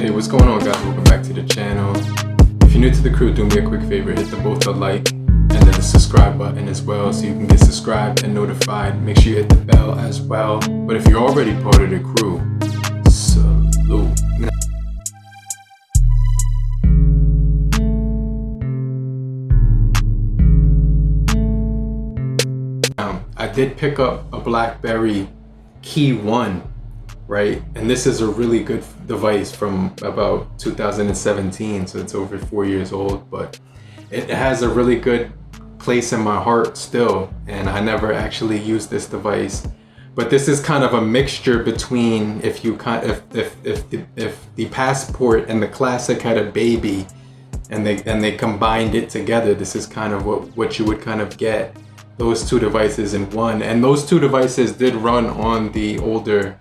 Hey, what's going on, guys? Welcome back to the channel. If you're new to the crew, do me a quick favor, hit both the like and then the subscribe button as well so you can get subscribed and notified. Make sure you hit the bell as well. But if you're already part of the crew, salute. I did pick up a BlackBerry Key 1, right? And this is a really good device from about 2017, so it's over 4 years old, but it has a really good place in my heart still, and I never actually used this device. But this is kind of a mixture between if the Passport and the Classic had a baby and they combined it together, this is kind of what you would kind of get, those two devices in one. And those two devices did run on the older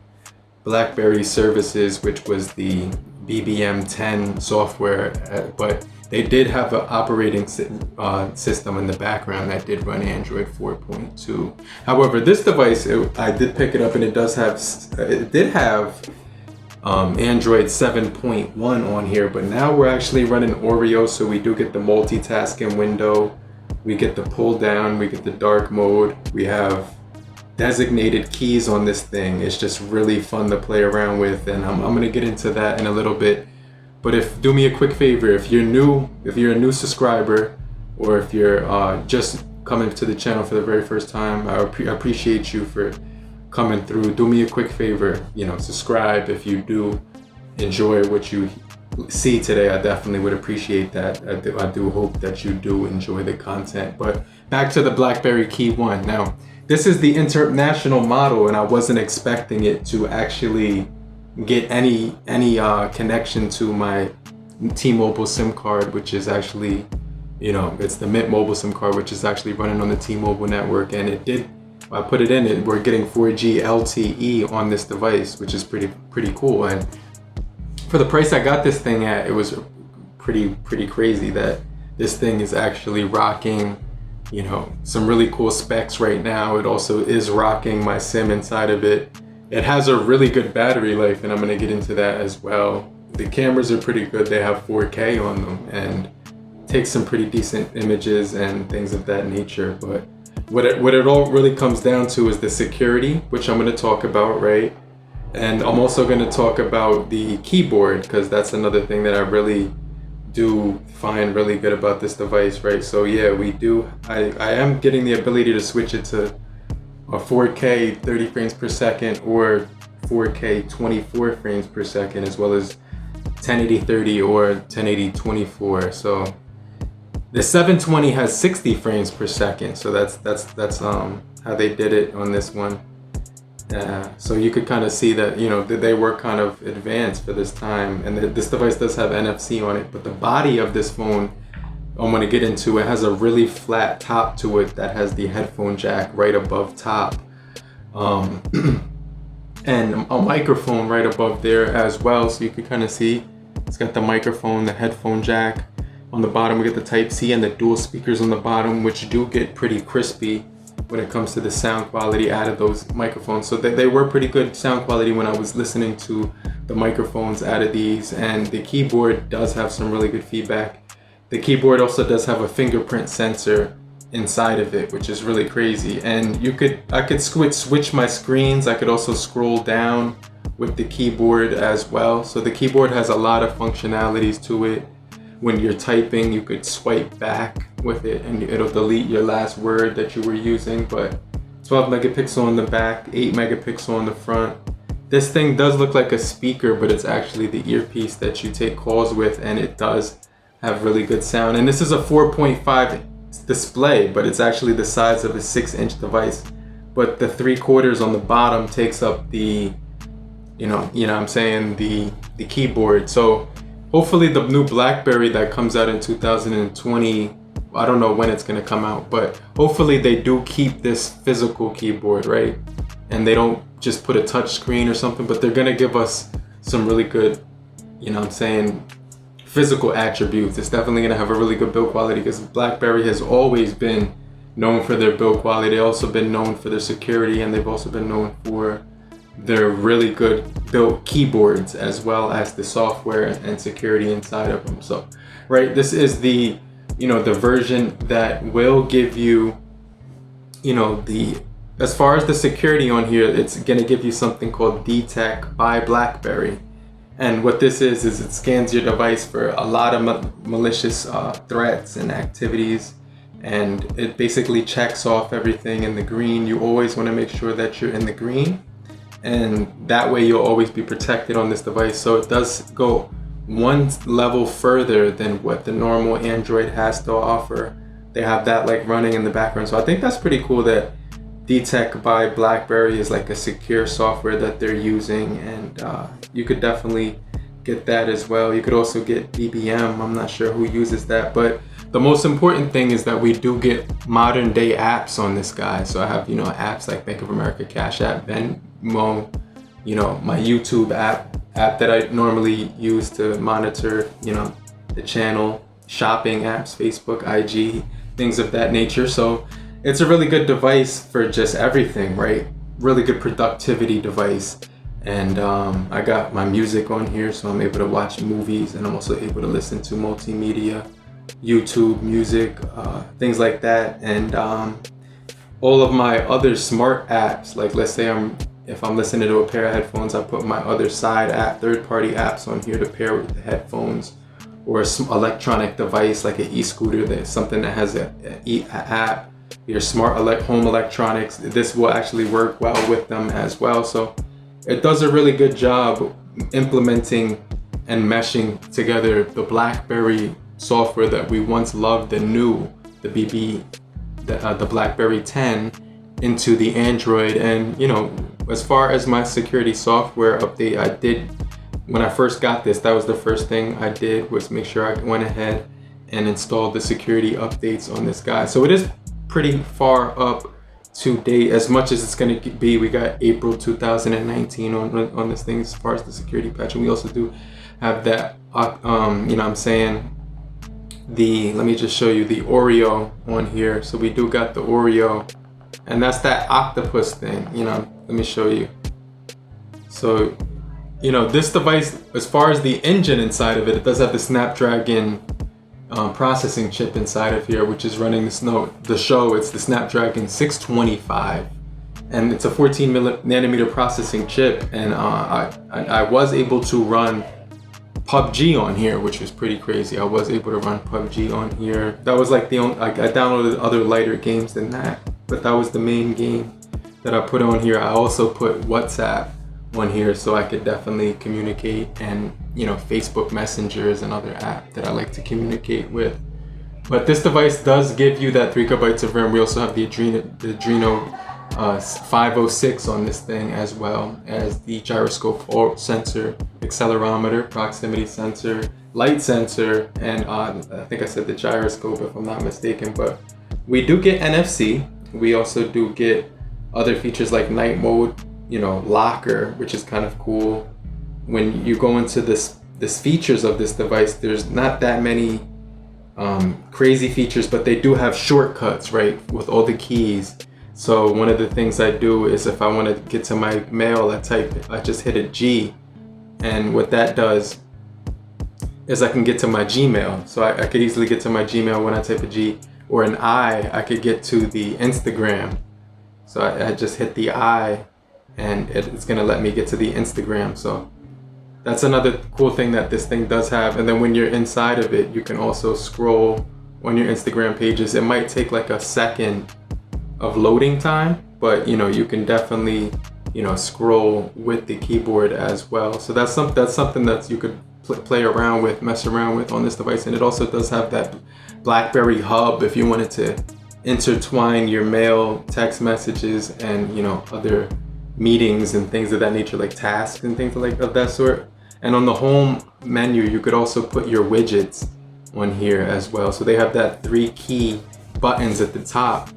BlackBerry services, which was the BBM 10 software, but they did have an operating system in the background that did run Android 4.2. However, this device, I did pick it up, and it did have Android 7.1 on here, but now we're actually running Oreo, so we do get the multitasking window, we get the pull down, we get the dark mode, we have designated keys on this thing. It's just really fun to play around with, and I'm gonna get into that in a little bit. But do me a quick favor, if you're a new subscriber, or if you're just coming to the channel for the very first time, I appreciate you for coming through. Do me a quick favor, subscribe if you do enjoy what you see today. I definitely would appreciate that. I do hope that you do enjoy the content. But back to the BlackBerry Key 1. Now, this is the international model, and I wasn't expecting it to actually get any connection to my T-Mobile SIM card, which is actually, it's the Mint Mobile SIM card, which is actually running on the T-Mobile network. And it did, I put it in, we're getting 4G LTE on this device, which is pretty cool. And for the price I got this thing at, it was pretty crazy that this thing is actually rocking, some really cool specs right now. It also is rocking my SIM inside of it. It has a really good battery life, and I'm gonna get into that as well. The cameras are pretty good. They have 4K on them and take some pretty decent images and things of that nature. But what it all really comes down to is the security, which I'm gonna talk about, right? And I'm also gonna talk about the keyboard, because that's another thing that I really do find really good about this device, right? So yeah, I am getting the ability to switch it to a 4K 30 frames per second or 4K 24 frames per second, as well as 1080 30 or 1080 24. So the 720 has 60 frames per second, so that's how they did it on this one. So you could kind of see that they were kind of advanced for this time, and this device does have NFC on it. But the body of this phone, I'm going to get into, it has a really flat top to it that has the headphone jack right above top, and a microphone right above there as well. So you can kind of see it's got the microphone, the headphone jack. On the bottom we get the Type-C and the dual speakers on the bottom, which do get pretty crispy when it comes to the sound quality out of those microphones. So they were pretty good sound quality when I was listening to the microphones out of these. And the keyboard does have some really good feedback. The keyboard also does have a fingerprint sensor inside of it, which is really crazy. And I could switch my screens. I could also scroll down with the keyboard as well. So the keyboard has a lot of functionalities to it. When you're typing, you could swipe back with it and it'll delete your last word that you were using. But 12 megapixel on the back, 8 megapixel on the front. This thing does look like a speaker, but it's actually the earpiece that you take calls with, and it does have really good sound. And this is a 4.5 display, but it's actually the size of a 6-inch device. But the 3/4 on the bottom takes up the, the keyboard. So hopefully the new BlackBerry that comes out in 2020, I don't know when it's gonna come out, but hopefully they do keep this physical keyboard, right? And they don't just put a touch screen or something, but they're gonna give us some really good, physical attributes. It's definitely gonna have a really good build quality, because BlackBerry has always been known for their build quality. They've also been known for their security, and they've also been known for they're really good built keyboards, as well as the software and security inside of them. So, right, this is the, the version that will give you, as far as the security on here, it's gonna give you something called DTEK by BlackBerry. And what this is it scans your device for a lot of malicious threats and activities. And it basically checks off everything in the green. You always want to make sure that you're in the green, and that way you'll always be protected on this device. So it does go one level further than what the normal Android has to offer. They have that like running in the background. So I think that's pretty cool that DTEK by BlackBerry is like a secure software that they're using, and you could definitely get that as well. You could also get BBM. I'm not sure who uses that, but the most important thing is that we do get modern day apps on this guy. So I have, apps like Bank of America Cash App, Venmo, my YouTube app that I normally use to monitor, the channel, shopping apps, Facebook, IG, things of that nature. So it's a really good device for just everything, right? Really good productivity device. And I got my music on here, so I'm able to watch movies, and I'm also able to listen to multimedia, YouTube music, things like that. And all of my other smart apps, like let's say if I'm listening to a pair of headphones, I put my other side app, third-party apps on here to pair with the headphones, or an electronic device like an e-scooter, that's something that has an app, your smart home electronics. This will actually work well with them as well. So it does a really good job implementing and meshing together the BlackBerry software that we once loved and knew, the BlackBerry 10, into the Android. And as far as my security software update, I did, when I first got this, that was the first thing I did, was make sure I went ahead and installed the security updates on this guy. So it is pretty far up to date, as much as it's going to be. We got April 2019 on this thing as far as the security patch, and we also do have that let me just show you the Oreo on here. So we do got the Oreo, and that's that octopus thing. Let me show you. So this device, as far as the engine inside of it, it does have the Snapdragon processing chip inside of here, which is running it's the Snapdragon 625, and it's a 14 nanometer processing chip. And I was able to run PUBG on here, which was pretty crazy. I was able to run PUBG on here. That was like the only, I downloaded other lighter games than that, but that was the main game that I put on here. I also put WhatsApp on here, so I could definitely communicate, and Facebook Messengers and other app that I like to communicate with. But this device does give you that 3 GB of RAM. We also have the Adreno 506 on this thing, as well as the gyroscope sensor, accelerometer, proximity sensor, light sensor, and I think I said the gyroscope if I'm not mistaken. But we do get NFC. We also do get other features like night mode, locker, which is kind of cool. When you go into this features of this device, there's not that many crazy features, but they do have shortcuts, right, with all the keys. So one of the things I do is, if I want to get to my mail, I just hit a G, and what that does is I can get to my Gmail. So I could easily get to my Gmail when I type a G, or an I could get to the Instagram. So I just hit the I, and it's gonna let me get to the Instagram. So that's another cool thing that this thing does have. And then when you're inside of it, you can also scroll on your Instagram pages. It might take like a second of loading time, but you can definitely scroll with the keyboard as well. So that's something that you could play around with, mess around with on this device. And it also does have that BlackBerry hub if you wanted to intertwine your mail, text messages, and other meetings and things of that nature, like tasks and things like of that sort. And on the home menu, you could also put your widgets on here as well. So they have that 3 key buttons at the top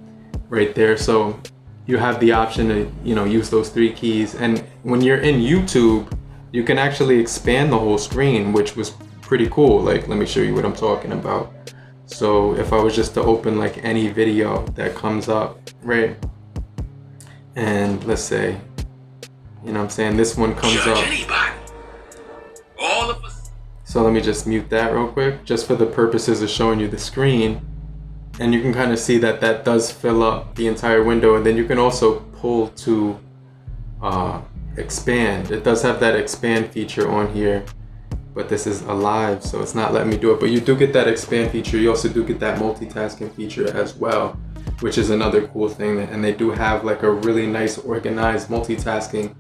right there. So you have the option to use those 3 keys. And when you're in YouTube, you can actually expand the whole screen, which was pretty cool. Like, let me show you what I'm talking about. So if I was just to open like any video that comes up, right? And let's say You know what I'm saying? This one comes up. All of us. So let me just mute that real quick, just for the purposes of showing you the screen. And you can kind of see that that does fill up the entire window. And then you can also pull to expand. It does have that expand feature on here, but this is alive, so it's not letting me do it. But you do get that expand feature. You also do get that multitasking feature as well, which is another cool thing. And they do have like a really nice organized multitasking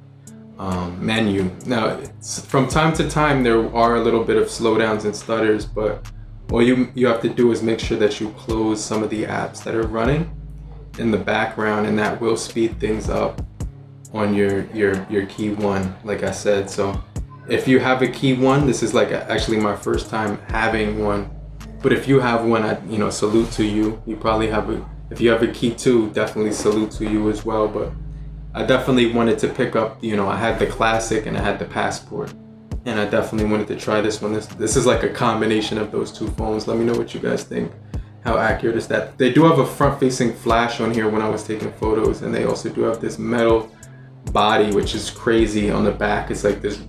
menu. Now, from time to time, there are a little bit of slowdowns and stutters, but all you have to do is make sure that you close some of the apps that are running in the background, and that will speed things up on your key one, like I said. So if you have a key one, this is like actually my first time having one, but if you have one, I salute to you. You probably have if you have a key two, definitely salute to you as well. But I definitely wanted to pick up, I had the Classic and I had the Passport, and I definitely wanted to try this one. This is like a combination of those two phones. Let me know what you guys think. How accurate is that? They do have a front-facing flash on here when I was taking photos, and they also do have this metal body, which is crazy. On the back, it's like this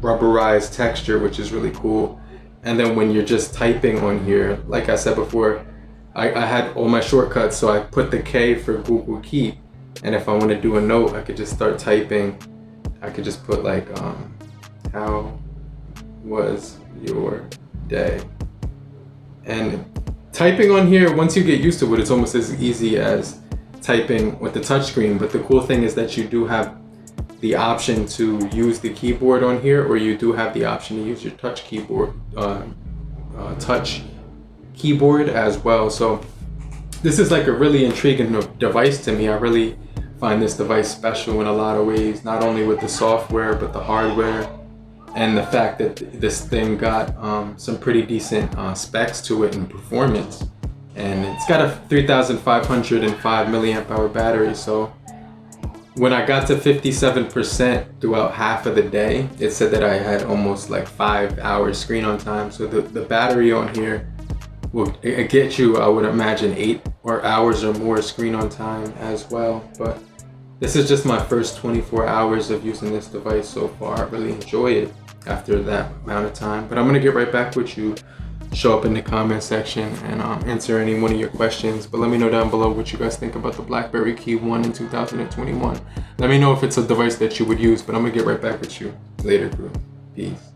rubberized texture, which is really cool. And then when you're just typing on here, like I said before, I had all my shortcuts, so I put the K for Google Keep. And if I want to do a note, I could just start typing. I could just put like, how was your day? And typing on here, once you get used to it, it's almost as easy as typing with the touchscreen. But the cool thing is that you do have the option to use the keyboard on here, or you do have the option to use your touch keyboard, touch keyboard as well. So this is like a really intriguing device to me. I really find this device special in a lot of ways, not only with the software, but the hardware, and the fact that this thing got some pretty decent specs to it and performance. And it's got a 3,505 milliamp hour battery. So when I got to 57% throughout half of the day, it said that I had almost like 5 hours screen on time. So the battery on here will get you, I would imagine, 8 hours or more screen on time as well. But this is just my first 24 hours of using this device so far. I really enjoy it after that amount of time. But I'm gonna get right back with you, show up in the comment section, and answer any one of your questions. But let me know down below what you guys think about the BlackBerry Key 1 in 2021. Let me know if it's a device that you would use, but I'm gonna get right back with you later, crew. Peace.